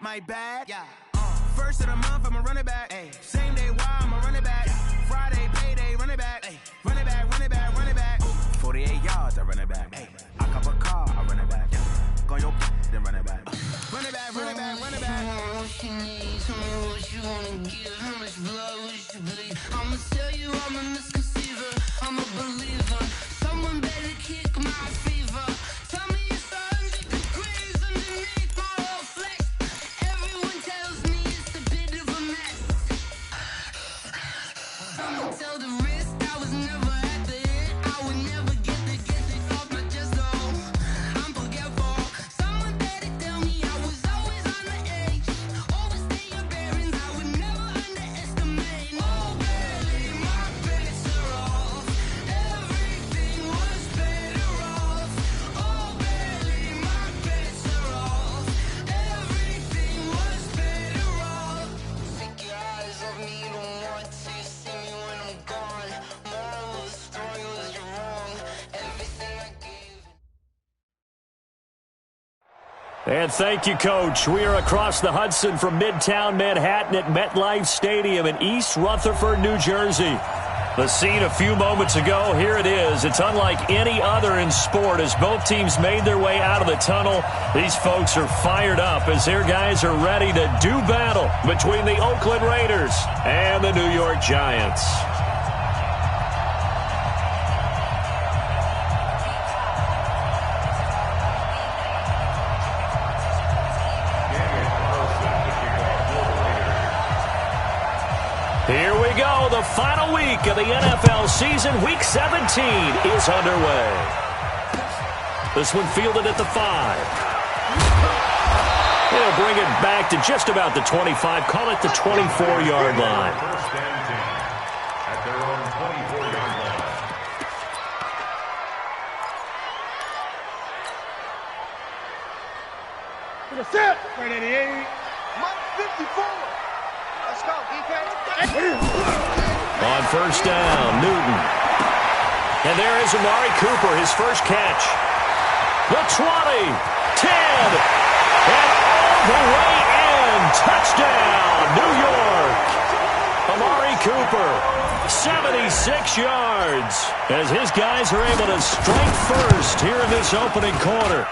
my bad. Yeah. First of the month, I'm a running back. Ay. Same day, why I'm a running back. Yeah. Friday, payday, running back. Ay. Running back, running back, running back. 48 yards, I run it back. Ay. I cop a car, I run it back. Yeah. Go your then run it back. Run it back, run it back, run it back. What you need, tell me what you wanna give. How much blood would you bleed? I'ma tell you I'm a misconceiver. I'm a believer. Someone better kick my fever. Tell me it's 100 degrees underneath my whole flesh. Everyone tells me it's a bit of a mess. Someone tell the wrist I was never at the end. I would never get it off my chest though. I'm forgetful. Someone better tell me I was always on the edge. Overstay your bearings, I would never underestimate. Oh baby, my bets are off. Everything was better off. Oh baby, my bets are off. Everything was better off. Take your eyes off me, you don't want to see me when I'm gone. Moral of the story was you're wrong. Everything I gave. And thank you, Coach. We are across the Hudson from Midtown Manhattan at MetLife Stadium in East Rutherford, New Jersey. The scene a few moments ago, here it is. It's unlike any other in sport as both teams made their way out of the tunnel. These folks are fired up as their guys are ready to do battle between the Oakland Raiders and the New York Giants. Here we go. The final week of the NFL season. Week 17 is underway. This one fielded at the 5. They'll bring it back to just about the 25. Call it the 24-yard line. First and 10 at their own 24-yard line. To the set. Right at the 80. Mark 54. Let's go, defense. On first down, Newton. And there is Amari Cooper, his first catch. The 20, 10, and all the way in. Touchdown, New York. Amari Cooper, 76 yards, as his guys are able to strike first here in this opening quarter.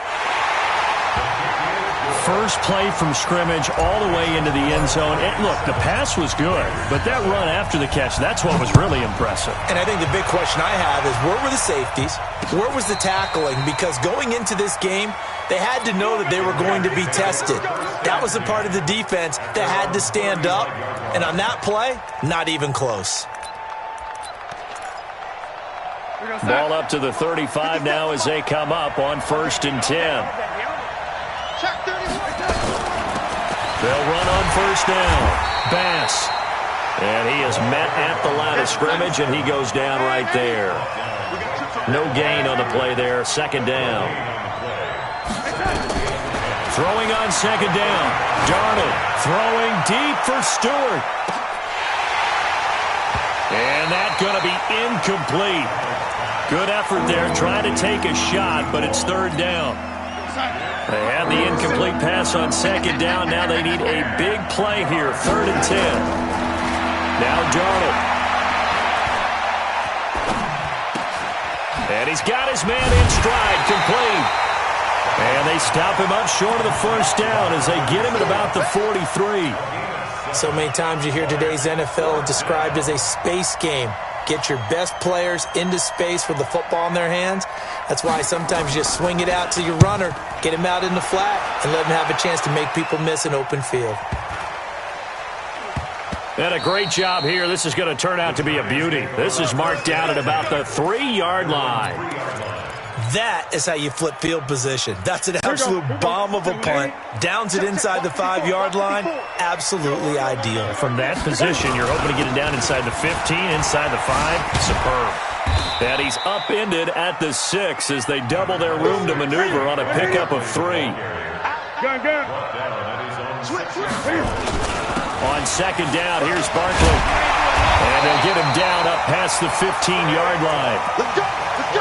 First play from scrimmage all the way into the end zone. And look, the pass was good, but that run after the catch, that's what was really impressive. And I think the big question I have is, where were the safeties? Where was the tackling? Because going into this game, they had to know that they were going to be tested. That was a part of the defense that had to stand up. And on that play, not even close. Ball up to the 35 now as they come up on first and 10. They'll run on first down. Bass. And he is met at the line of scrimmage, and he goes down right there. No gain on the play there. Second down. Throwing on second down. Darnold throwing deep for Stewart. And that's going to be incomplete. Good effort there, trying to take a shot, but it's third down. They had the incomplete pass on second down. Now they need a big play here. Third and 10. Now Darnold. And he's got his man in stride, complete. And they stop him up short of the first down as they get him at about the 43. So many times you hear today's NFL described as a space game. Get your best players into space with the football in their hands. That's why sometimes you just swing it out to your runner, get him out in the flat, and let him have a chance to make people miss an open field. And a great job here. This is going to turn out to be a beauty. This is marked down at about the 3-yard line. That is how you flip field position. That's an absolute bomb of a punt. Downs it inside the 5-yard line. Absolutely ideal. From that position, you're hoping to get it down inside the 15, inside the 5. Superb. And he's upended at the 6 as they double their room to maneuver on a pickup of 3. On second down, here's Barkley. And they'll get him down up past the 15-yard line.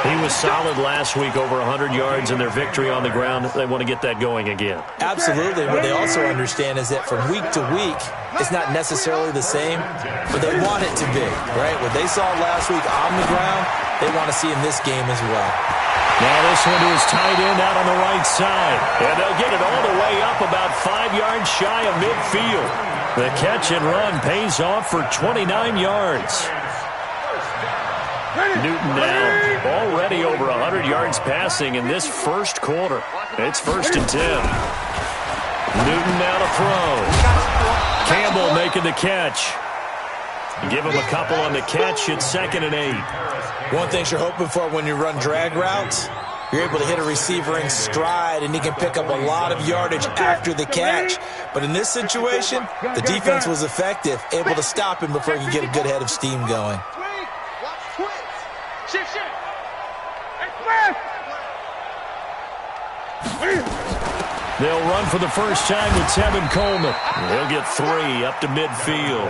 He was solid last week, over 100 yards in their victory on the ground. They want to get that going again. Absolutely. What they also understand is that from week to week, it's not necessarily the same, but they want it to be, right? What they saw last week on the ground, they want to see in this game as well. Now this one to his tight end out on the right side. And they'll get it all the way up about 5 yards shy of midfield. The catch and run pays off for 29 yards. Newton now already over 100 yards passing in this first quarter. It's 1st and 10. Newton now to throw. Campbell making the catch. Give him a couple on the catch. It's 2nd and 8. One thing you're hoping for when you run drag routes, you're able to hit a receiver in stride, and he can pick up a lot of yardage after the catch. But in this situation, the defense was effective, able to stop him before he could get a good head of steam going. They'll run for the first time with Tevin Coleman. He'll get 3 up to midfield.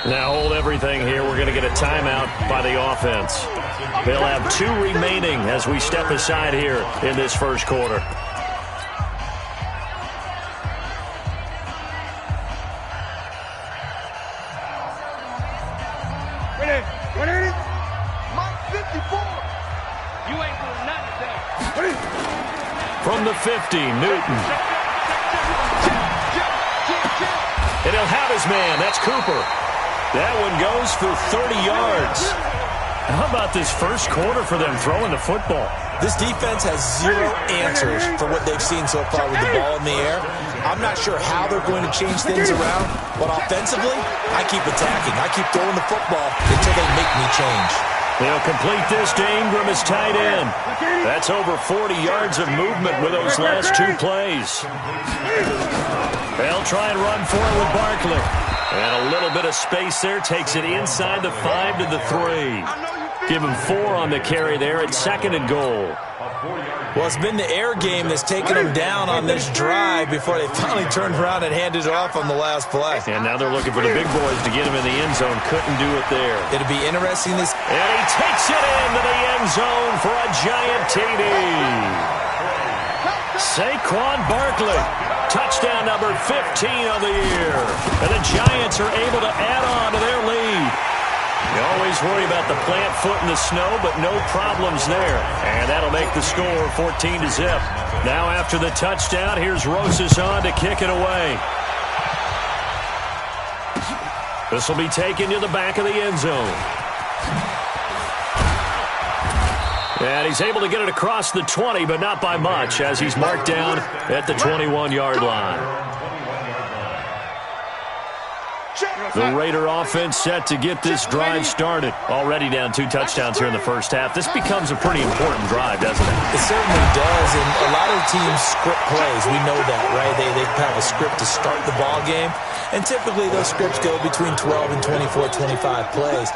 Now hold everything here. We're going to get a timeout by the offense. They'll have 2 remaining as we step aside here in this first quarter. What ain't it? Mike 54. You ain't doing nothing today. From the 50, Newton. And he'll have his man. That's Cooper. That one goes for 30 yards. How about this first quarter for them throwing the football? This defense has 0 answers for what they've seen so far with the ball in the air. I'm not sure how they're going to change things around, but offensively, I keep attacking. I keep throwing the football until they make me change. They'll complete this to Ingram as tight end. That's over 40 yards of movement with those last 2 plays. They'll try and run for it with Barkley. And a little bit of space there takes it inside the 5 to the 3. Give him 4 on the carry there at 2nd and goal. Well, it's been the air game that's taken them down on this drive before they finally turned around and handed it off on the last play. And now they're looking for the big boys to get him in the end zone. Couldn't do it there. It'll be interesting this. And he takes it into the end zone for a giant TD. Saquon Barkley. Touchdown number 15 of the year. And the Giants are able to add on to their lead. You always worry about the plant foot in the snow, but no problems there. And that'll make the score 14-0. Now after the touchdown, here's Rosas on to kick it away. This will be taken to the back of the end zone. And he's able to get it across the 20, but not by much, as he's marked down at the 21-yard line. The Raider offense set to get this drive started. Already down 2 touchdowns here in the first half. This becomes a pretty important drive, doesn't it? It certainly does, and a lot of teams script plays. We know that, right? They have a script to start the ball game, and typically those scripts go between 12 and 24, 25 plays.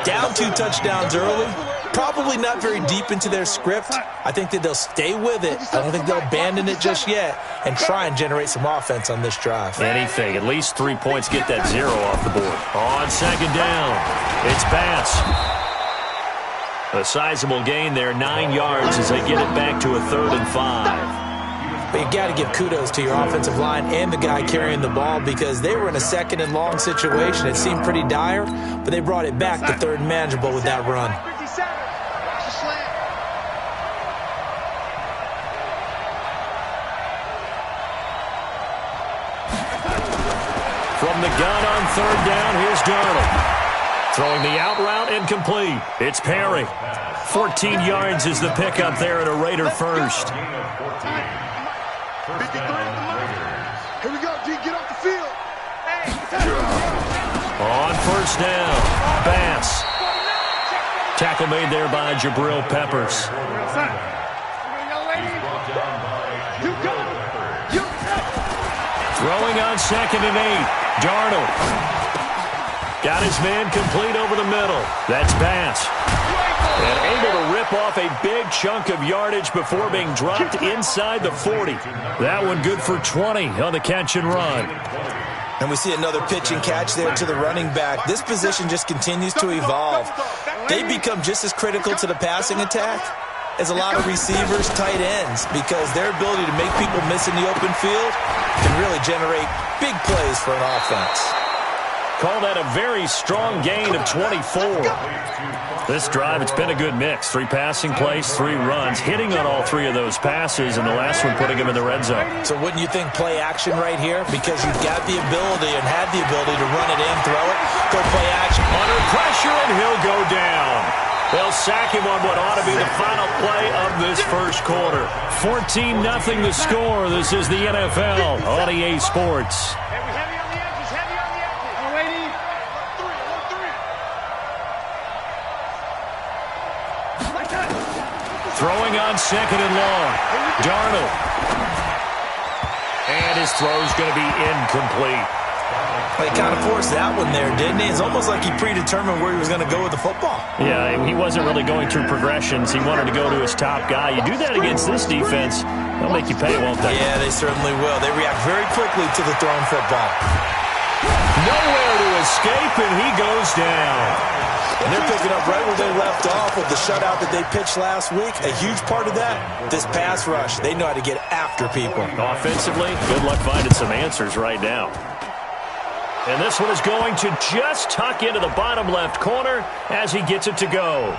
Down 2 touchdowns early, probably not very deep into their script. I think that they'll stay with it. I don't think they'll abandon it just yet and try and generate some offense on this drive. Anything. At least 3 points. Get that 0 off the board. On 2nd down, it's Bass. A sizable gain there, 9 yards as they get it back to a 3rd and 5. But you got to give kudos to your offensive line and the guy carrying the ball because they were in a 2nd and long situation. It seemed pretty dire, but they brought it back to 3rd and manageable with that run. From the gun on 3rd down, here's Darnold. Throwing the out route incomplete. It's Perry. 14 yards is the pickup there at a Raider first. Here we go, G. Get off the field. On 1st down, Bass. Tackle made there by Jabril Peppers. Throwing on 2nd and 8. Darnold. Got his man complete over the middle. That's Bass. And able to rip off a big chunk of yardage before being dropped inside the 40. That one good for 20 on the catch and run. And we see another pitch and catch there to the running back. This position just continues to evolve. They become just as critical to the passing attack as a lot of receivers, tight ends, because their ability to make people miss in the open field can really generate big plays for an offense. Call that a very strong gain of 24. This drive, it's been a good mix. 3 passing plays, 3 runs, hitting on all 3 of those passes, and the last one putting him in the red zone. So wouldn't you think play action right here? Because you've got the ability and had the ability to run it in, throw it, go play action. Under pressure, and he'll go down. They'll sack him on what ought to be the final play of this first quarter. 14-0 the score. This is the NFL on EA Sports. Throwing on second and long. Darnold. And his throw's going to be incomplete. He kind of forced that one there, didn't he? It's almost like he predetermined where he was going to go with the football. Yeah, he wasn't really going through progressions. He wanted to go to his top guy. You do that against this defense, they'll make you pay, won't they? Yeah, they certainly will. They react very quickly to the thrown football. Nowhere to escape, and he goes down. And they're picking up right where they left off with the shutout that they pitched last week. A huge part of that, this pass rush. They know how to get after people. Offensively, good luck finding some answers right now. And this one is going to just tuck into the bottom left corner as he gets it to go.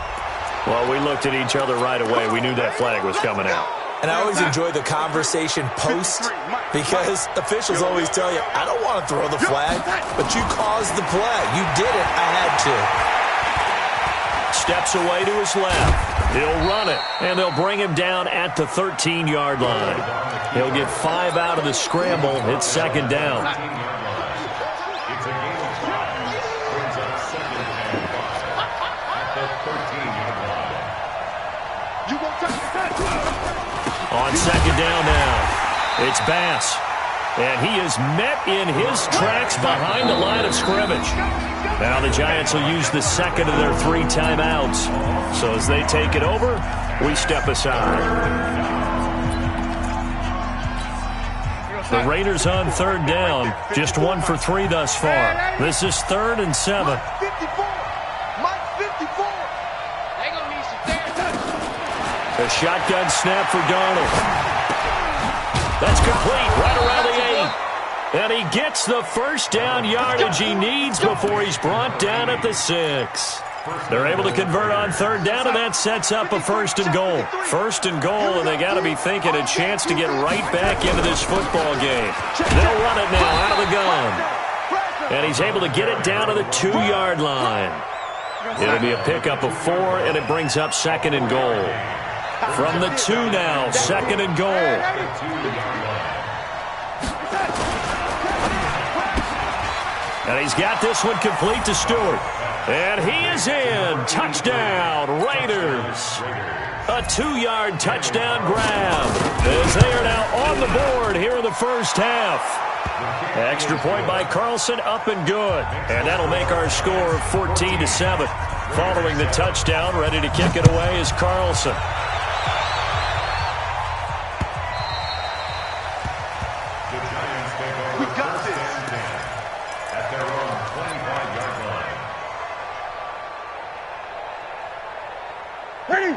Well, we looked at each other right away. We knew that flag was coming out. And I always enjoy the conversation post because officials always tell you, I don't want to throw the flag, but you caused the play. You did it. I had to. Steps away to his left. He'll run it, and they'll bring him down at the 13-yard line. He'll get 5 out of the scramble. It's second down. It's a game of 5. Brings up second and 5 at the 13-yard line. On second down now, it's Bass. And he is met in his tracks behind the line of scrimmage. Now the Giants will use the second of their 3 timeouts. So as they take it over, we step aside. The Raiders on third down, just 1 for 3 thus far. This is 3rd and 7. A shotgun snap for Darnold. That's complete right around the 8. And he gets the first down yardage he needs before he's brought down at the 6. They're able to convert on third down, and that sets up a 1st and goal. 1st and goal, and they got to be thinking a chance to get right back into this football game. They'll run it now out of the gun. And he's able to get it down to the 2-yard line. It'll be a pickup of 4, and it brings up 2nd and goal. From the 2 now, 2nd and goal. And he's got this one complete to Stewart. And he is in. Touchdown, Raiders. A 2-yard touchdown grab as they are now on the board here in the first half. Extra point by Carlson, up and good. And that'll make our score 14-7. Following the touchdown, ready to kick it away is Carlson.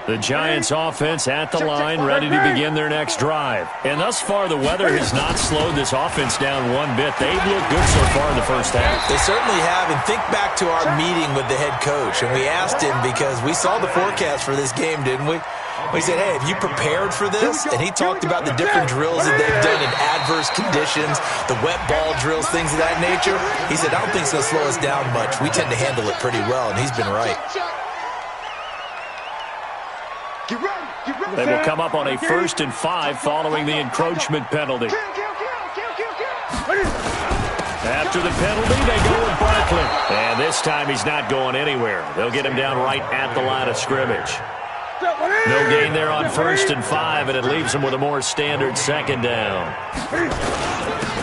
The Giants offense at the line, ready to begin their next drive. And thus far, the weather has not slowed this offense down one bit. They've looked good so far in the first half. They certainly have. And think back to our meeting with the head coach. And we asked him because we saw the forecast for this game, didn't we? We said, hey, have you prepared for this? And he talked about the different drills that they've done in adverse conditions, the wet ball drills, things of that nature. He said, I don't think it's going to slow us down much. We tend to handle it pretty well, and he's been right. They will come up on a 1st and 5 following the encroachment penalty. After the penalty, they go with Barkley. And this time he's not going anywhere. They'll get him down right at the line of scrimmage. No gain there on 1st and 5, and it leaves him with a more standard 2nd down.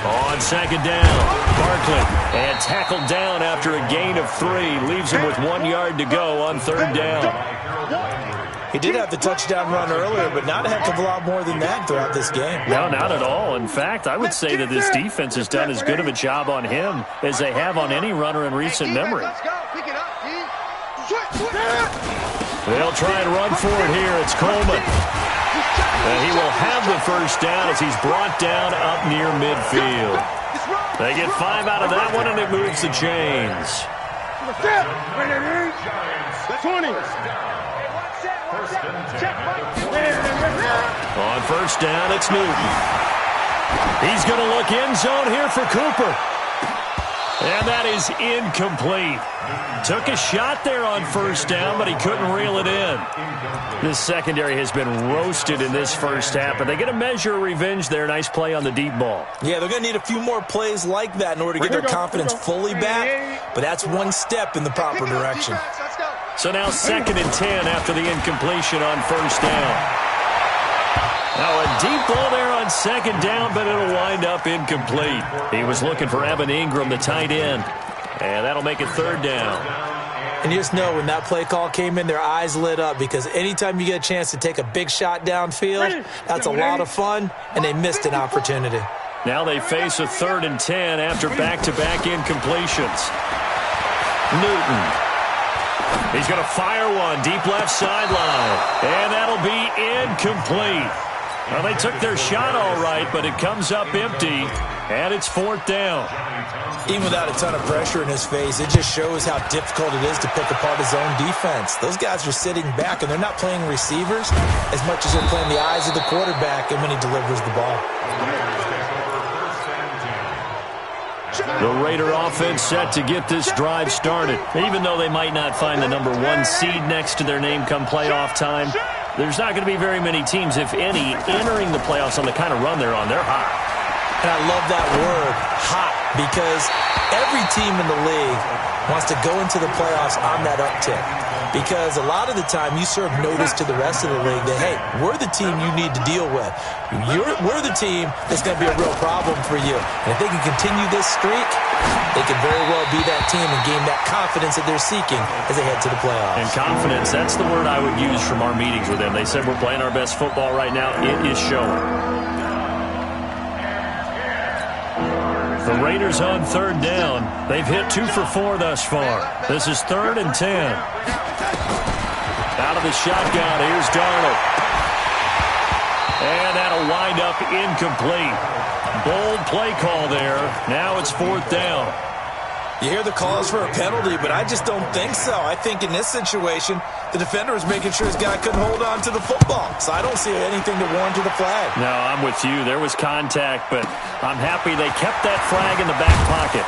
On 2nd down, Barkley. And tackled down after a gain of 3. Leaves him with 1 yard to go on 3rd down. He did have the touchdown run earlier, but not a heck of a lot more than that throughout this game. No, not at all. In fact, I would say that this defense has done as good of a job on him as they have on any runner in recent memory. They'll try and run for it here. It's Coleman. And he will have the first down as he's brought down up near midfield. They get 5 out of that one, and it moves the chains. 20. On first down, it's Newton. He's going to look end zone here for Cooper. And that is incomplete. Took a shot there on first down, but he couldn't reel it in. This secondary has been roasted in this first half, but they get a measure of revenge there. Nice play on the deep ball. Yeah, they're going to need a few more plays like that in order to get their confidence fully back, but that's one step in the proper direction. So now 2nd and 10 after the incompletion on first down. Now a deep ball there on 2nd down, but it'll wind up incomplete. He was looking for Evan Ingram, the tight end. And that'll make it 3rd down. And you just know when that play call came in, their eyes lit up because anytime you get a chance to take a big shot downfield, that's a lot of fun, and they missed an opportunity. Now they face a 3rd and 10 after back-to-back incompletions. Newton. He's going to fire one deep left sideline, and that'll be incomplete. Well, they took their shot all right, but it comes up empty, and it's 4th down. Even without a ton of pressure in his face, it just shows how difficult it is to pick apart his own defense. Those guys are sitting back, and they're not playing receivers as much as they're playing the eyes of the quarterback and when he delivers the ball. The Raider offense set to get this drive started. Even though they might not find the number 1 seed next to their name come playoff time, there's not going to be very many teams, if any, entering the playoffs on the kind of run they're on. They're hot. And I love that word, hot, because every team in the league wants to go into the playoffs on that uptick. Because a lot of the time you serve notice to the rest of the league that, hey, we're the team you need to deal with. We're the team that's going to be a real problem for you. And if they can continue this streak, they could very well be that team and gain that confidence that they're seeking as they head to the playoffs. And confidence, that's the word I would use from our meetings with them. They said we're playing our best football right now. It is showing. The Raiders on 3rd down. They've hit 2 for 4 thus far. This is 3rd and 10. Out of the shotgun, here's Darnold. And that'll wind up incomplete. Bold play call there. Now it's 4th down. You hear the calls for a penalty, but I just don't think so. I think in this situation, the defender was making sure his guy couldn't hold on to the football. So I don't see anything to warrant the flag. No, I'm with you. There was contact, but I'm happy they kept that flag in the back pocket.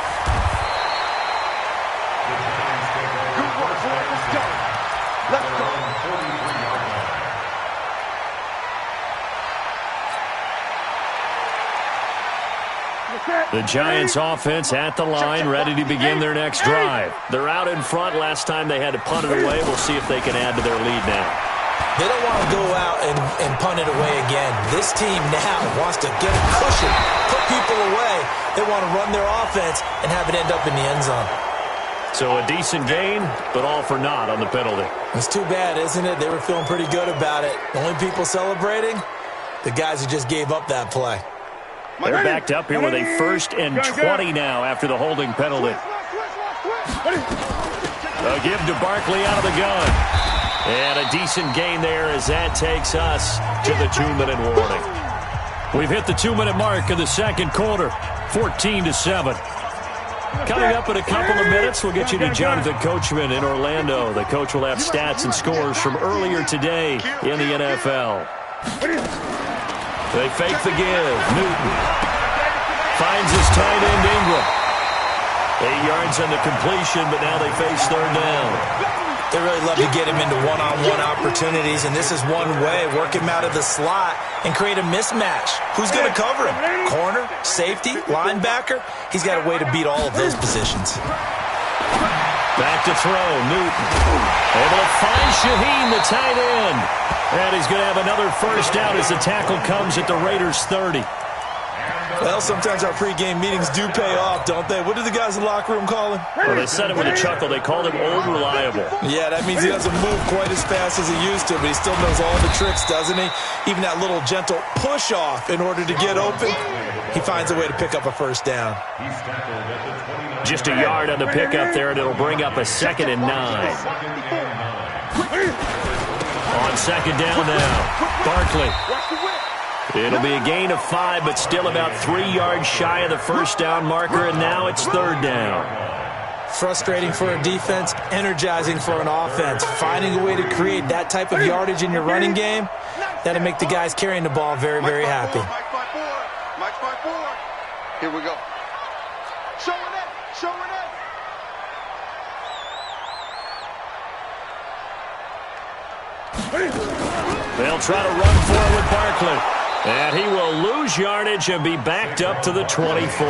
The Giants offense at the line, ready to begin their next drive. They're out in front. Last time they had to punt it away. We'll see if they can add to their lead now. They don't want to go out and punt it away again. This team now wants to get a cushion, put people away. They want to run their offense and have it end up in the end zone. So a decent gain, but all for naught on the penalty. It's too bad, isn't it? They were feeling pretty good about it. The only people celebrating, the guys who just gave up that play. They're backed up here with a 1st and 20 now after the holding penalty. A give to Barkley out of the gun. And a decent gain there as that takes us to the 2-minute warning. We've hit the 2-minute mark of the 2nd quarter, 14-7. Coming up in a couple of minutes, we'll get you to Jonathan Coachman in Orlando. The coach will have stats and scores from earlier today in the NFL. They fake the give. Newton finds his tight end Ingram. 8 yards on the completion, but now they face 3rd down. They really love to get him into one-on-one opportunities, and this is one way. Work him out of the slot and create a mismatch. Who's going to cover him? Corner, safety, linebacker? He's got a way to beat all of those positions. Back to throw. Newton able to find Shaheen, the tight end. And he's going to have another first down as the tackle comes at the Raiders' 30. Well, sometimes our pregame meetings do pay off, don't they? What do the guys in the locker room call him? Well, they said it with a chuckle. They called him Old Reliable. Yeah, that means he doesn't move quite as fast as he used to, but he still knows all the tricks, doesn't he? Even that little gentle push-off in order to get open. He finds a way to pick up a first down. Just a yard on the pickup there, and it'll bring up a 2nd and 9. On second down now, Barkley. It'll be a gain of 5, but still about 3 yards shy of the first down marker, and now it's 3rd down. Frustrating for a defense, energizing for an offense. Finding a way to create that type of yardage in your running game, that'll make the guys carrying the ball very, very happy. Mike's 5-4. Here we go. Showing it. They'll try to run for it with Barkley. And he will lose yardage and be backed up to the 24.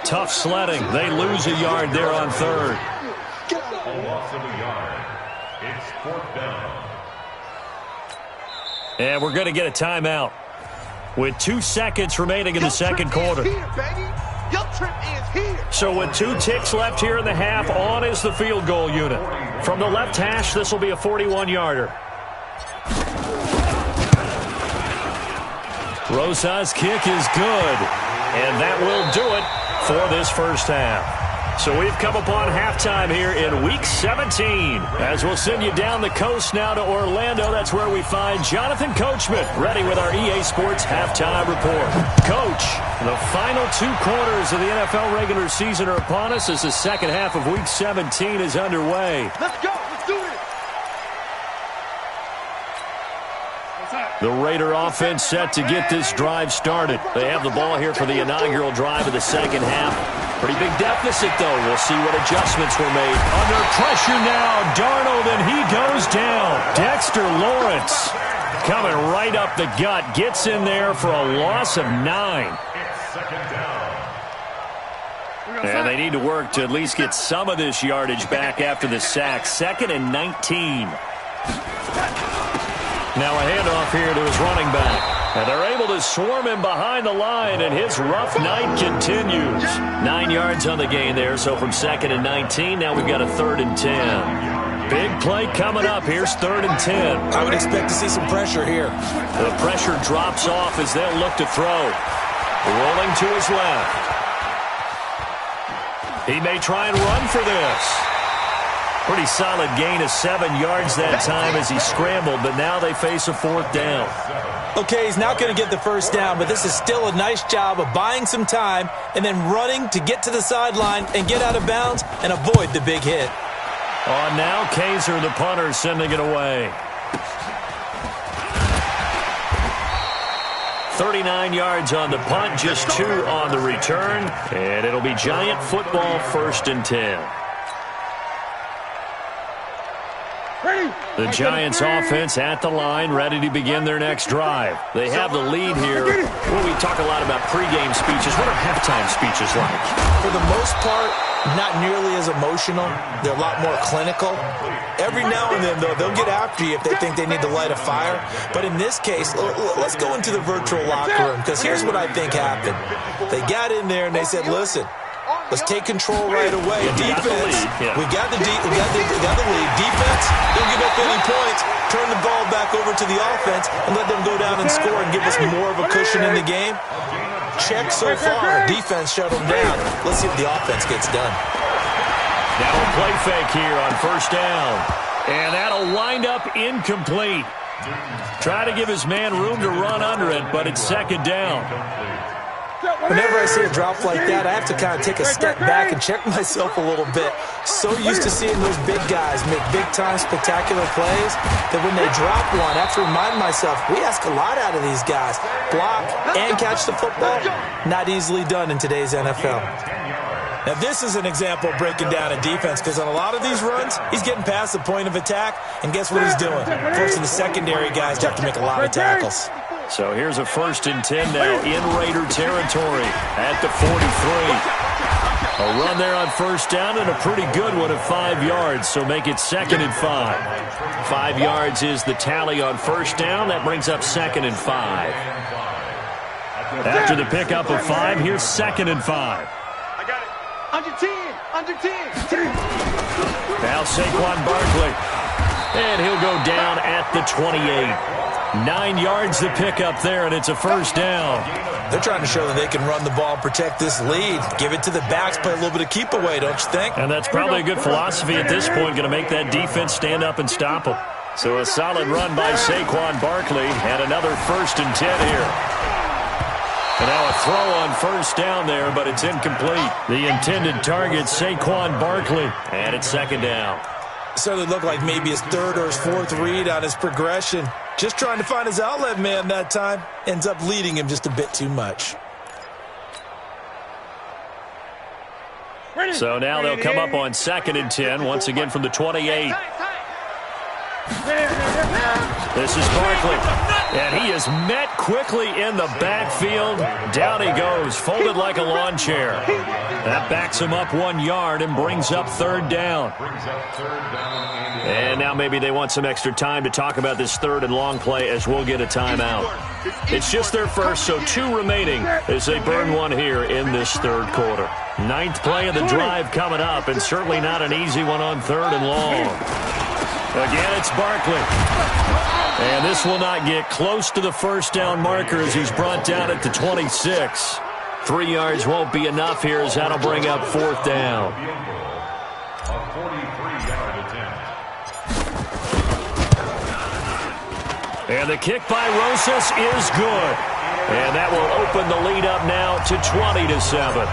Tough sledding. They lose a yard there on 3rd. A loss of a yard. It's 4th down. And we're going to get a timeout with 2 seconds remaining in the second quarter. So with 2 ticks left here in the half, on is the field goal unit. From the left hash, this will be a 41-yarder. Rosa's kick is good, and that will do it for this first half. So we've come upon halftime here in Week 17. As we'll send you down the coast now to Orlando, that's where we find Jonathan Coachman, ready with our EA Sports Halftime Report. Coach, the final 2 quarters of the NFL regular season are upon us as the second half of Week 17 is underway. Let's go. Let's do this. The Raider offense set to get this drive started. They have the ball here for the inaugural drive of the second half. Pretty big deficit, though. We'll see what adjustments were made. Under pressure now, Darnold, and he goes down. Dexter Lawrence coming right up the gut. Gets in there for a loss of 9. And they need to work to at least get some of this yardage back after the sack. 2nd and 19. Now a handoff here to his running back. And they're able to swarm him behind the line, and his rough night continues. 9 yards on the gain there, so from 2nd and 19, now we've got a 3rd and 10. Big play coming up. Here's 3rd and 10. I would expect to see some pressure here. The pressure drops off as they'll look to throw. Rolling to his left. He may try and run for this. Pretty solid gain of 7 yards that time as he scrambled, but now they face a 4th down. Okay, he's not going to get the first down, but this is still a nice job of buying some time and then running to get to the sideline and get out of bounds and avoid the big hit. On now, Kaiser, the punter, sending it away. 39 yards on the punt, just 2 on the return, and it'll be Giant football 1st and 10. The Giants offense at the line, ready to begin their next drive. They have the lead here. Well, we talk a lot about pregame speeches. What are halftime speeches like? For the most part, not nearly as emotional. They're a lot more clinical. Every now and then, though, they'll get after you if they think they need to light a fire. But in this case, let's go into the virtual locker room, because here's what I think happened. They got in there and they said, listen, let's take control right away. Defense, we got the lead. Defense, don't give up any points. Turn the ball back over to the offense and let them go down and score and give us more of a cushion in the game. Check so far. Defense shut them down. Let's see if the offense gets done. Now a play fake here on 1st down. And that'll wind up incomplete. Try to give his man room to run under it, but it's 2nd down. Whenever I see a drop like that, I have to kind of take a step back and check myself a little bit. So used to seeing those big guys make big-time spectacular plays that when they drop one, I have to remind myself, we ask a lot out of these guys. Block and catch the football, not easily done in today's NFL. Now, this is an example of breaking down a defense, because on a lot of these runs, he's getting past the point of attack, and guess what he's doing? Forcing the secondary guys to have to make a lot of tackles. So here's a 1st and 10 now in Raider territory at the 43. A run there on 1st down and a pretty good one of 5 yards, so make it 2nd and 5. 5 yards is the tally on 1st down. That brings up 2nd and 5. After the pickup of 5, here's 2nd and 5. I got it. Under 10. Under 10. Now Saquon Barkley. And he'll go down at the 28. 9 yards to pick up there, and it's a first down. They're trying to show that they can run the ball and protect this lead. Give it to the backs, play a little bit of keep away, don't you think? And that's probably a good philosophy at this point, going to make that defense stand up and stop them. So a solid run by Saquon Barkley, and another 1st and 10 here. And now a throw on first down there, but it's incomplete. The intended target, Saquon Barkley, and it's 2nd down. Certainly looked like maybe his 3rd or his 4th read on his progression. Just trying to find his outlet man that time. Ends up leading him just a bit too much. So now they'll come up on 2nd and 10, once again from the 28. This is Barkley, and he is met quickly in the backfield. Down he goes, folded like a lawn chair. That backs him up 1 yard and brings up 3rd down. And now maybe they want some extra time to talk about this 3rd and long play as we'll get a timeout. It's just their first, so 2 remaining as they burn 1 here in this 3rd quarter. 9th play of the drive coming up, and certainly not an easy one on 3rd and long. Again, it's Barkley. And this will not get close to the first down marker as he's brought down at the 26. 3 yards won't be enough here as that'll bring up 4th down. A 43-yard attempt. And the kick by Rosas is good. And that will open the lead up now to 20-7.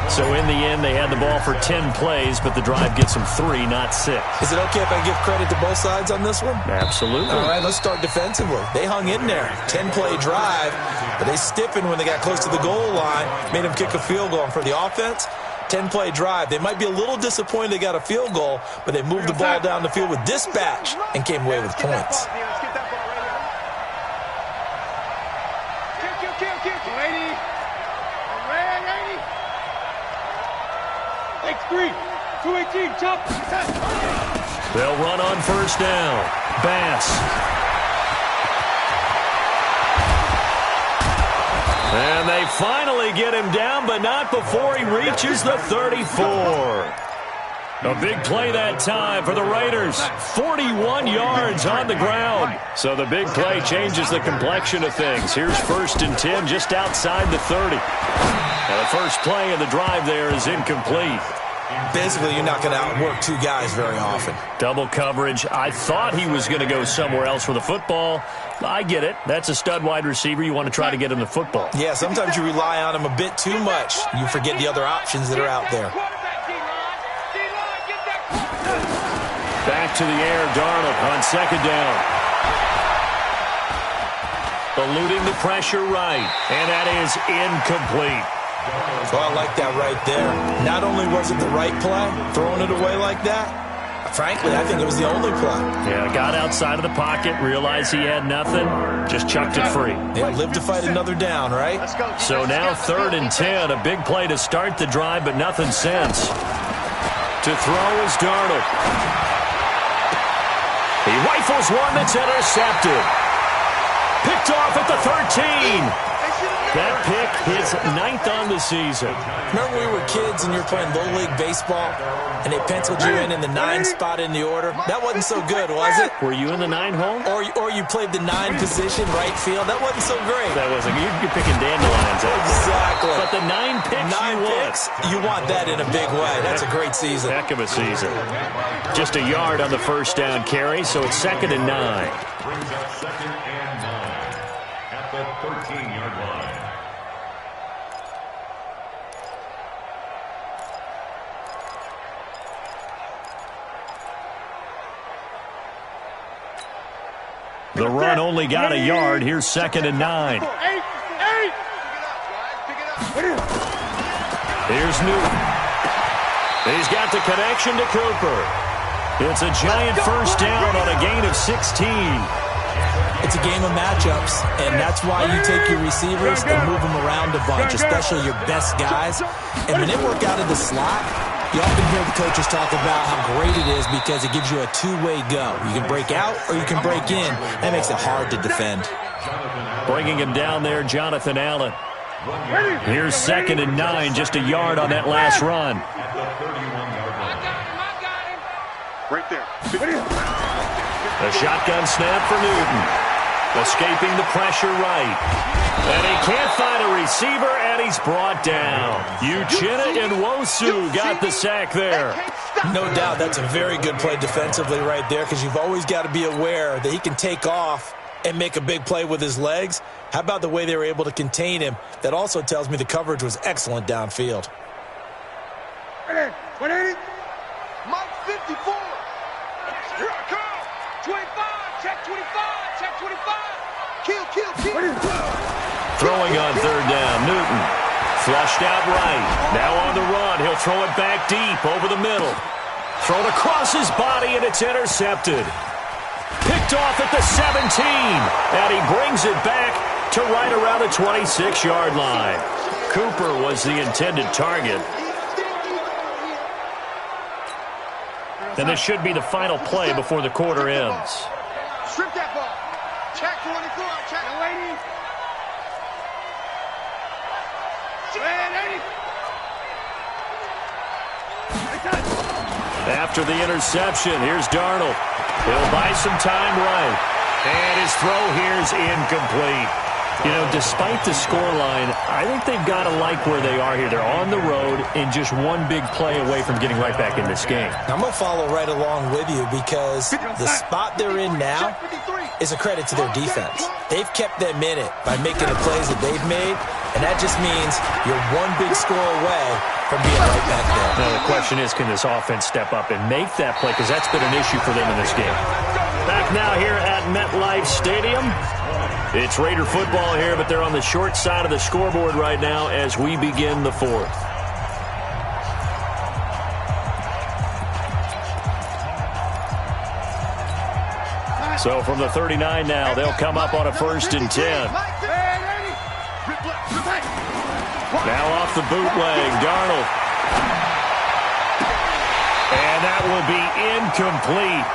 So in the end, they had the ball for 10 plays, but the drive gets them 3, not 6. Is it okay if I give credit to both sides on this one? Absolutely. All right, let's start defensively. They hung in there. 10-play drive, but they stiffened when they got close to the goal line, made them kick a field goal. And for the offense, 10-play drive. They might be a little disappointed they got a field goal, but they moved the ball down the field with dispatch and came away with points. They'll run on first down. Bass. And they finally get him down, but not before he reaches the 34. A big play that time for the Raiders. 41 yards on the ground. So the big play changes the complexion of things. Here's 1st and 10 just outside the 30. Now the first play of the drive there is incomplete. Basically, you're not going to outwork 2 guys very often. Double coverage. I thought he was going to go somewhere else with the football. I get it. That's a stud wide receiver. You want to try to get him the football. Yeah, sometimes you rely on him a bit too much. You forget the other options that are out there. Back to the air, Darnold on 2nd down. Eluding the pressure right, and that is incomplete. Well, I like that right there. Not only was it the right play, throwing it away like that, frankly, I think it was the only play. Yeah, got outside of the pocket, realized he had nothing, just chucked it free. Yeah, live to fight another down, right? So now 3rd and 10, a big play to start the drive, but nothing since. To throw is Darnold. He rifles one that's intercepted. Picked off at the 13. That pick his 9th on the season. Remember we were kids and you were playing Little League Baseball and they penciled you in the 9 spot in the order? That wasn't so good, was it? Were you in the 9 hole? Or you played the 9 position, right field? That wasn't so great. That wasn't. You're picking dandelions. Exactly. But the 9 picks 9 picks, you want that in a big way. That's a great season. Heck of a season. Just a yard on the first down carry, so it's 2nd and 9. Brings up 2nd and 9 at the 13-yard line. The run only got a yard. Here's 2nd and 9. Here's Newton. He's got the connection to Cooper. It's a giant first down on a gain of 16. It's a game of matchups, and that's why you take your receivers and move them around a bunch, especially your best guys. And when they work out of the slot, you often hear the coaches talk about how great it is because it gives you a 2-way go. You can break out or you can break in. That makes it hard to defend. Jonathan Bringing him down there, Jonathan Allen. Here's 2nd and 9, just a yard on that last run. Right there. A shotgun snap for Newton. Escaping the pressure right. And he can't find a receiver, and he's brought down. Uchenna Nwosu got the sack there. No doubt that's a very good play defensively right there, because you've always got to be aware that he can take off and make a big play with his legs. How about the way they were able to contain him? That also tells me the coverage was excellent downfield. 180. Mike 54. Here I come. 25. Check 25. Check 25. Kill. Throwing on 3rd down, Newton. Flushed out right. Now on the run. He'll throw it back deep over the middle. Thrown across his body, and it's intercepted. Picked off at the 17. And he brings it back to right around the 26-yard line. Cooper was the intended target. And this should be the final play before the quarter ends. Strip that ball. Check 24. Check 80. After the interception, here's Darnold. He'll buy some time right. And his throw here's incomplete. You know, despite the scoreline, I think they've got to like where they are here. They're on the road and just one big play away from getting right back in this game. I'm going to follow right along with you, because the spot they're in now is a credit to their defense. They've kept them in it by making the plays that they've made, and that just means you're one big score away from being right back there. Now the question is, can this offense step up and make that play? Because that's been an issue for them in this game. Back now here at MetLife Stadium. It's Raider football here, but they're on the short side of the scoreboard right now as we begin the 4th. So from the 39 now, they'll come up on a 1st and 10. Now off the bootleg, Darnold. And that will be incomplete.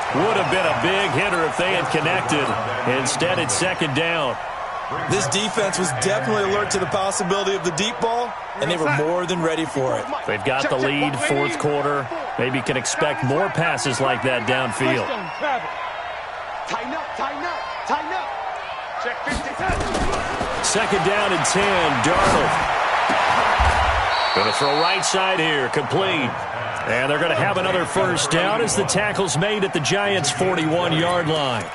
Would have been a big hitter if they had connected. Instead, it's 2nd down. This defense was definitely alert to the possibility of the deep ball, and they were more than ready for it. They've got the lead, 4th quarter. Maybe can expect more passes like that downfield. Tighten up. Check 50. 2nd down and 10, Darnold. Going to throw right side here, complete. And they're going to have another 1st down as the tackle's made at the Giants' 41-yard line.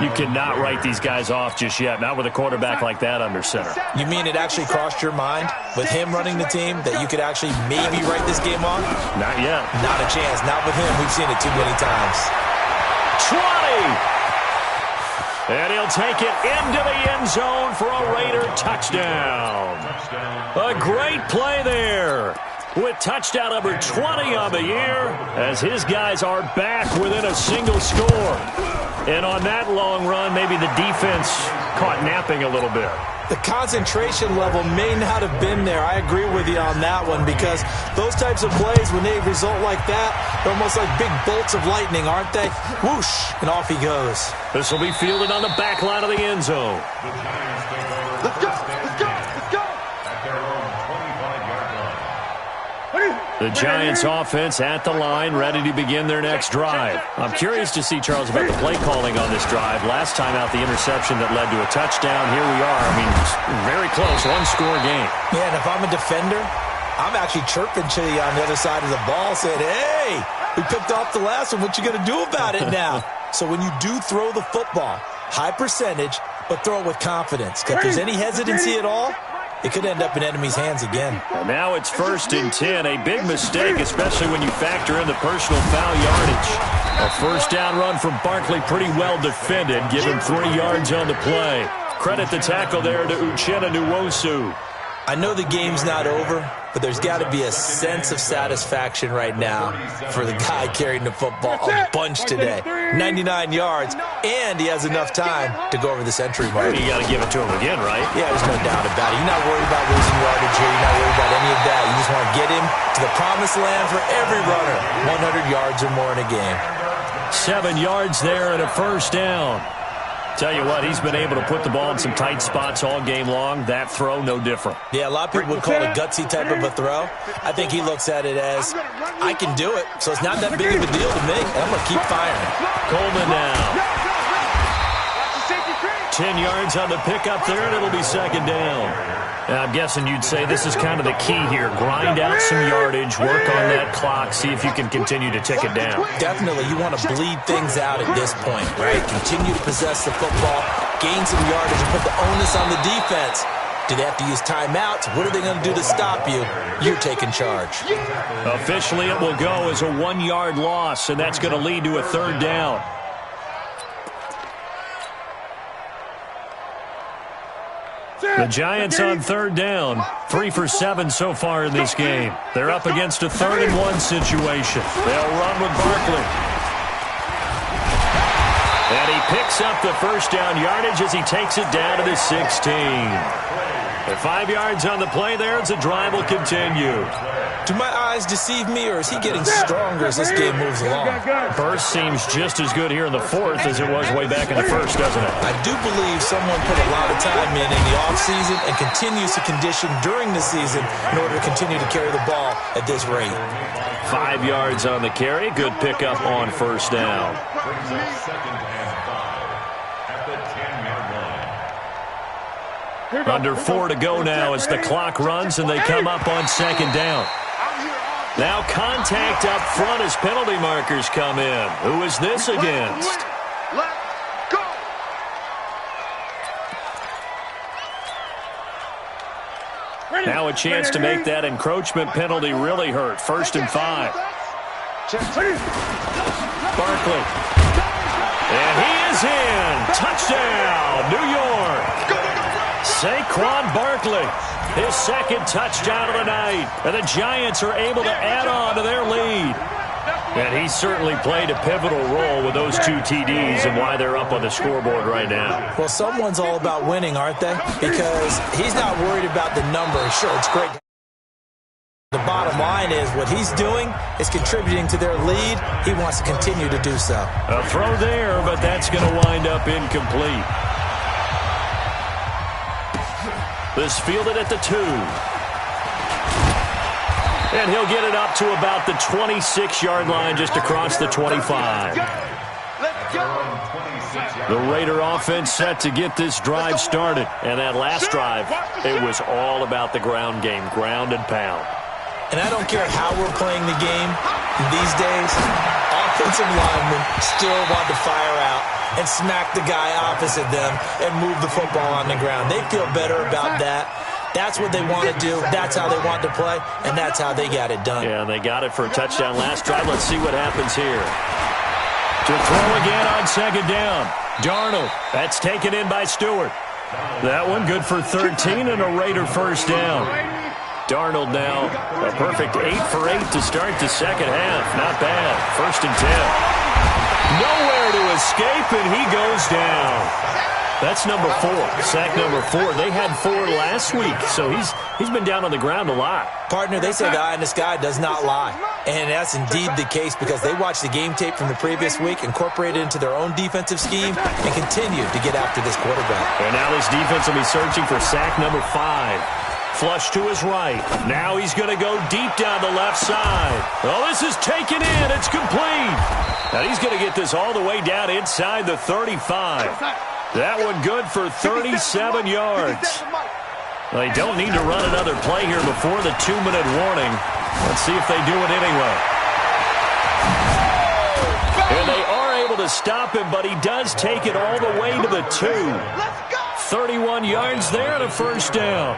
You cannot write these guys off just yet, not with a quarterback like that under center. You mean it actually crossed your mind with him running the team that you could actually maybe write this game off? Not yet. Not a chance. Not with him. We've seen it too many times. 20! And he'll take it into the end zone for a Raider touchdown. A great play there, with touchdown number 20 on the year, as his guys are back within a single score. And on that long run, maybe the defense caught napping a little bit. The concentration level may not have been there. I agree with you on that one, because those types of plays, when they result like that, they're almost like big bolts of lightning, aren't they? Whoosh, and off he goes. This will be fielded on the back line of the end zone. Let's go. At their own 25-yard line. The Giants offense at the line, ready to begin their next drive. I'm curious to see, Charles, about the play calling on this drive. Last time out, the interception that led to a touchdown. Here we are. I mean, very close, one-score game. Yeah, and if I'm a defender, I'm actually chirping to you on the other side of the ball, saying, hey, we picked off the last one. What you going to do about it now? So when you do throw the football, high percentage, but throw it with confidence. If there's any hesitancy at all, it could end up in enemy's hands again. And now it's 1st and 10. A big mistake, especially when you factor in the personal foul yardage. A 1st down run from Barkley, pretty well defended. Give him 3 yards on the play. Credit the tackle there to Uchenna Nwosu. I know the game's not over, but there's got to be a sense of satisfaction right now for the guy carrying the football a bunch today. 99 yards, and he has enough time to go over the century mark. You got to give it to him again, right? Yeah, there's no doubt about it. You're not worried about losing yardage here. You're not worried about any of that. You just want to get him to the promised land for every runner. 100 yards or more in a game. 7 yards there and a 1st down. Tell you what, he's been able to put the ball in some tight spots all game long. That throw, no different. Yeah, a lot of people would call it a gutsy type of a throw. I think he looks at it as, I can do it, so it's not that big of a deal to me, and I'm going to keep firing. Coleman now. 10 yards on the pickup there, and it'll be second down. Now, I'm guessing you'd say this is kind of the key here. Grind out some yardage, work on that clock, see if you can continue to tick it down. Definitely, you want to bleed things out at this point, right? Continue to possess the football, gain some yardage, and put the onus on the defense. Do they have to use timeouts? What are they going to do to stop you? You're taking charge. Officially, it will go as a 1-yard loss, and that's going to lead to a third down. The Giants on third down, 3 for 7 so far in this game. They're up against a 3rd-and-1 situation. They'll run with Barkley. And he picks up the first down yardage as he takes it down to the 16. At 5 yards on the play there, the drive will continue. Do my eyes deceive me, or is he getting stronger as this game moves along? Burst seems just as good here in the 4th as it was way back in the 1st, doesn't it? I do believe someone put a lot of time in the offseason and continues to condition during the season in order to continue to carry the ball at this rate. 5 yards on the carry. Good pickup on first down. Under 4 to go now as the clock runs and they come up on second down. Now contact up front as penalty markers come in. Who is this against? Now a chance to make that encroachment penalty really hurt. 1st and 5. Barkley. And he is in. Touchdown, New York. Saquon Barkley, his 2nd touchdown of the night. And the Giants are able to add on to their lead. And he certainly played a pivotal role with those 2 TDs and why they're up on the scoreboard right now. Well, someone's all about winning, aren't they? Because he's not worried about the number. Sure, it's great. The bottom line is what he's doing is contributing to their lead. He wants to continue to do so. A throw there, but that's going to wind up incomplete. This fielded at the 2. And he'll get it up to about the 26-yard line just across the 25. The Raider offense set to get this drive started. And that last drive, it was all about the ground game, ground and pound. And I don't care how we're playing the game these days, offensive linemen still want to fire out and smack the guy opposite them and move the football on the ground. They feel better about that. That's what they want to do. That's how they want to play, and that's how they got it done. Yeah, and they got it for a touchdown last drive. Let's see what happens here. To throw again on second down. Darnold. That's taken in by Stewart. That one good for 13 and a Raider first down. Darnold now a perfect 8 for 8 to start the second half. Not bad. 1st and 10. Nowhere to escape, and he goes down. That's number 4. Sack number 4. They had 4 last week, so he's been down on the ground a lot. Partner, they say the eye in the sky does not lie. And that's indeed the case because they watched the game tape from the previous week, incorporated it into their own defensive scheme, and continue to get after this quarterback. And now this defense will be searching for sack number 5. Flush to his right. Now he's going to go deep down the left side. Oh, this is taken in. It's complete. Now he's going to get this all the way down inside the 35. That one good for 37 yards. They don't need to run another play here before the 2-minute warning. Let's see if they do it anyway. And they are able to stop him, but he does take it all the way to the 2. 31 yards there and a first down.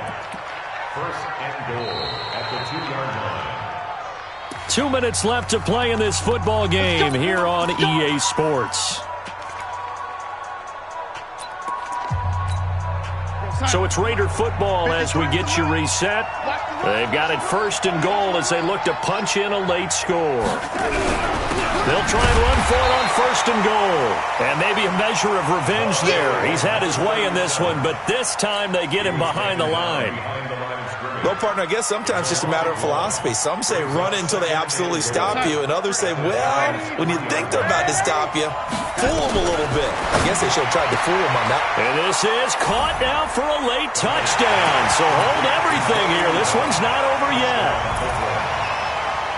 1st and goal at the 2-yard line. 2 minutes left to play in this football game here on EA Sports. So it's Raider football as we get you reset. They've got it 1st and goal as they look to punch in a late score. They'll try and run for it on 1st and goal. And maybe a measure of revenge there. He's had his way in this one, but this time they get him behind the line. Well, partner, I guess sometimes it's just a matter of philosophy. Some say run it until they absolutely stop you, and others say, well, when you think they're about to stop you, fool them a little bit. I guess they should have tried to fool them on that. And this is caught now for a late touchdown. So hold everything here. This one's not over yet.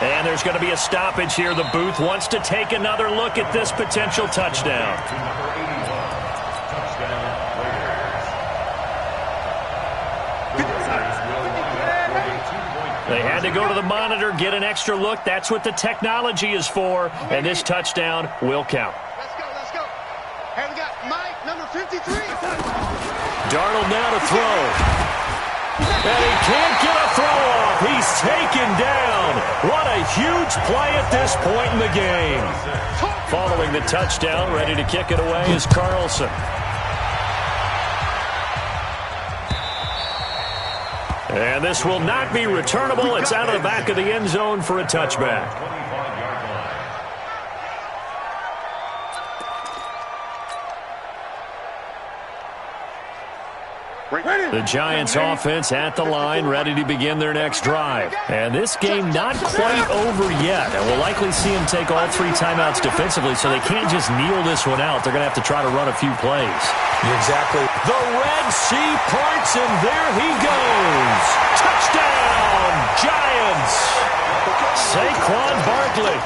And there's going to be a stoppage here. The booth wants to take another look at this potential touchdown. They had to go to the monitor, get an extra look. That's what the technology is for. And this touchdown will count. Let's go, let's go. Hey, we got Mike, number 53. Darnold now to throw. And he can't get a throw off. He's taken down. What a huge play at this point in the game. Following the touchdown, ready to kick it away is Carlson. And this will not be returnable. It's out of the back of the end zone for a touchback. The Giants offense at the line, ready to begin their next drive. And this game not quite over yet. And we'll likely see them take all 3 timeouts defensively, so they can't just kneel this one out. They're going to have to try to run a few plays. You're exactly. The Red Sea parts, and there he goes. Touchdown, Giants. Saquon Barkley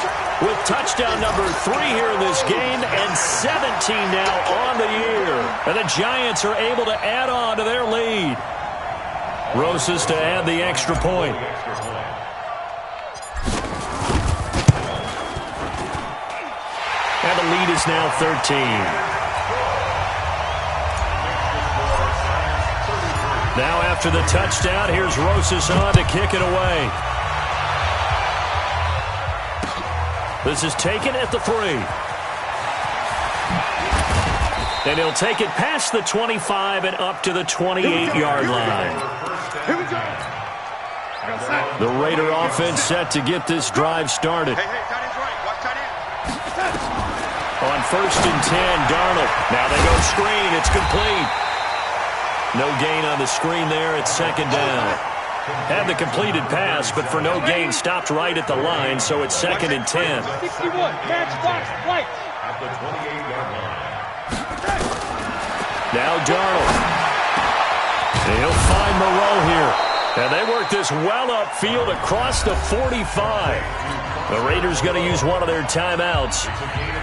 with touchdown number 3 here in this game, and 17 now on the year. And the Giants are able to add on to their lead. Rosas to add the extra point. And the lead is now 13. Now after the touchdown, here's Rosas on to kick it away. This is taken at the 3. And he'll take it past the 25 and up to the 28-yard line. The Raider offense set to get this drive started. On 1st and 10, Darnold. Now they go screen. It's complete. No gain on the screen there. It's 2nd down. Had the completed pass, but for no gain, stopped right at the line, so it's 2nd and 10. 61, matchbox, white. At the 28-yard line. Now Darnold. And he'll find Moreau here. And they work this well upfield across the 45. The Raiders going to use one of their timeouts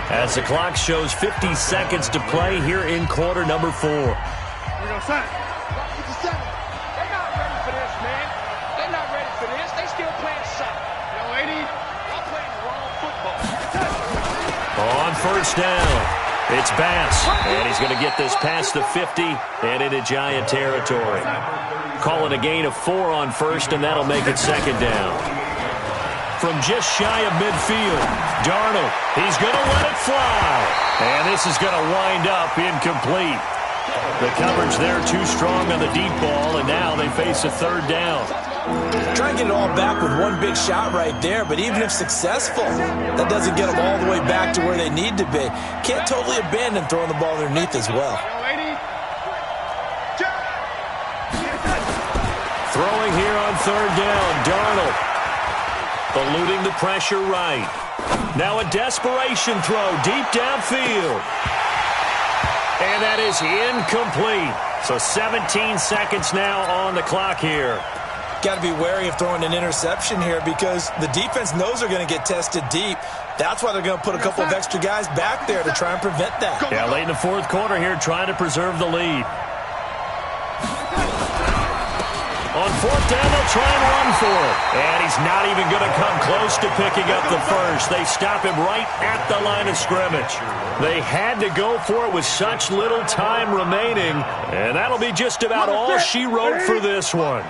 as the clock shows 50 seconds to play here in quarter number 4. We're going to sign. 57. They're not ready for this, man. They're not ready for this. They still playing soccer. Yo, 80, y'all playing the wrong football. On 1st down, it's Bass. And he's going to get this past the 50 and into Giant territory. Call it a gain of 4 on 1st, and that'll make it 2nd down. From just shy of midfield, Darnold, he's going to let it fly. And this is going to wind up incomplete. The coverage there too strong on the deep ball, and now they face a 3rd down. Try and get it all back with one big shot right there, but even if successful, that doesn't get them all the way back to where they need to be. Can't totally abandon throwing the ball underneath as well. Throwing here on 3rd down, Darnold. Eluding the pressure right. Now a desperation throw deep downfield. And that is incomplete. So 17 seconds now on the clock here. Got to be wary of throwing an interception here because the defense knows they're going to get tested deep. That's why they're going to put a couple of extra guys back there to try and prevent that. Yeah, late in the 4th quarter here, trying to preserve the lead. On 4th down, they'll try and run for it. And he's not even going to come close to picking up the first. They stop him right at the line of scrimmage. They had to go for it with such little time remaining. And that'll be just about all she wrote for this one.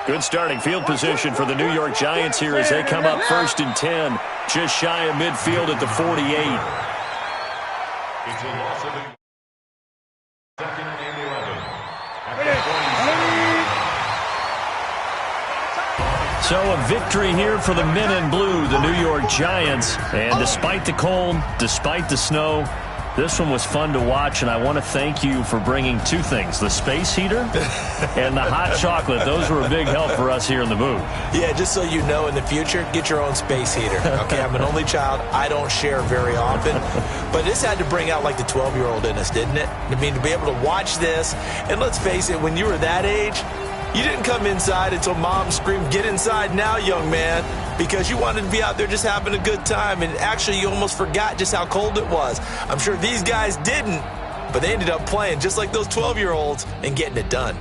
Good starting field position for the New York Giants here as they come up 1st and 10. Just shy of midfield at the 48. It's a loss of 2nd and 11. At the 47. So a victory here for the men in blue, the New York Giants. And despite the cold, despite the snow, This one was fun to watch, and I want to thank you for bringing two things, the space heater and the hot chocolate. Those were a big help for us here in the booth. Yeah, just so you know, in the future, get your own space heater. Okay, I'm an only child. I don't share very often. But this had to bring out, like, the 12-year-old in us, didn't it? I mean, to be able to watch this, and let's face it, when you were that age, you didn't come inside until Mom screamed, "Get inside now, young man," because you wanted to be out there just having a good time, and actually you almost forgot just how cold it was. I'm sure these guys didn't, but they ended up playing just like those 12-year-olds and getting it done.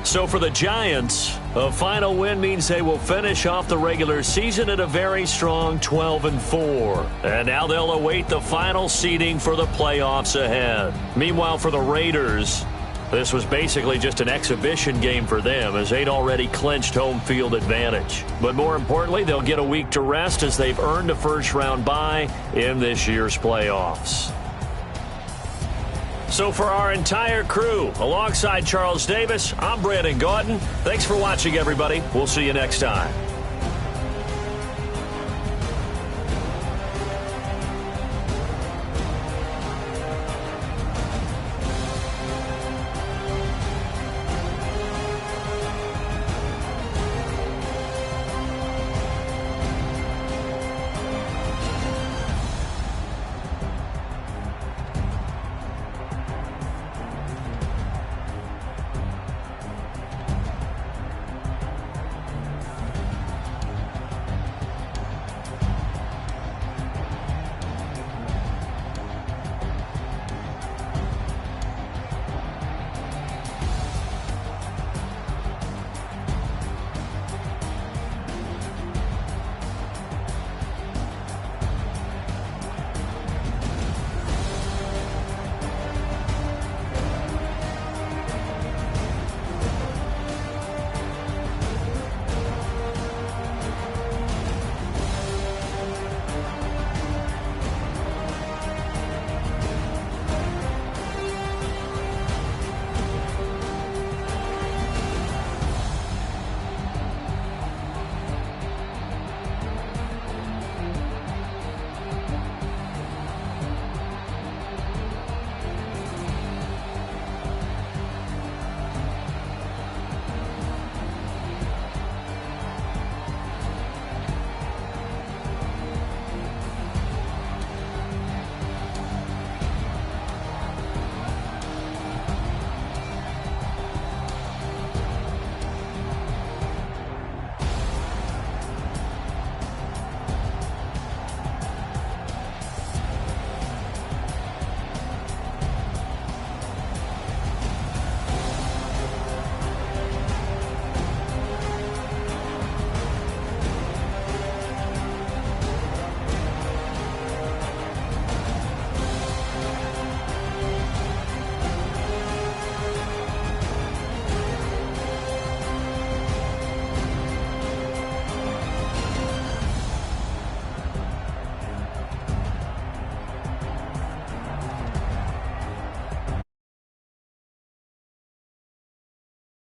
So for the Giants, a final win means they will finish off the regular season at a very strong 12-4. And now they'll await the final seeding for the playoffs ahead. Meanwhile, for the Raiders, this was basically just an exhibition game for them as they'd already clinched home field advantage. But more importantly, they'll get a week to rest as they've earned a first-round bye in this year's playoffs. So for our entire crew, alongside Charles Davis, I'm Brandon Gaudin. Thanks for watching, everybody. We'll see you next time.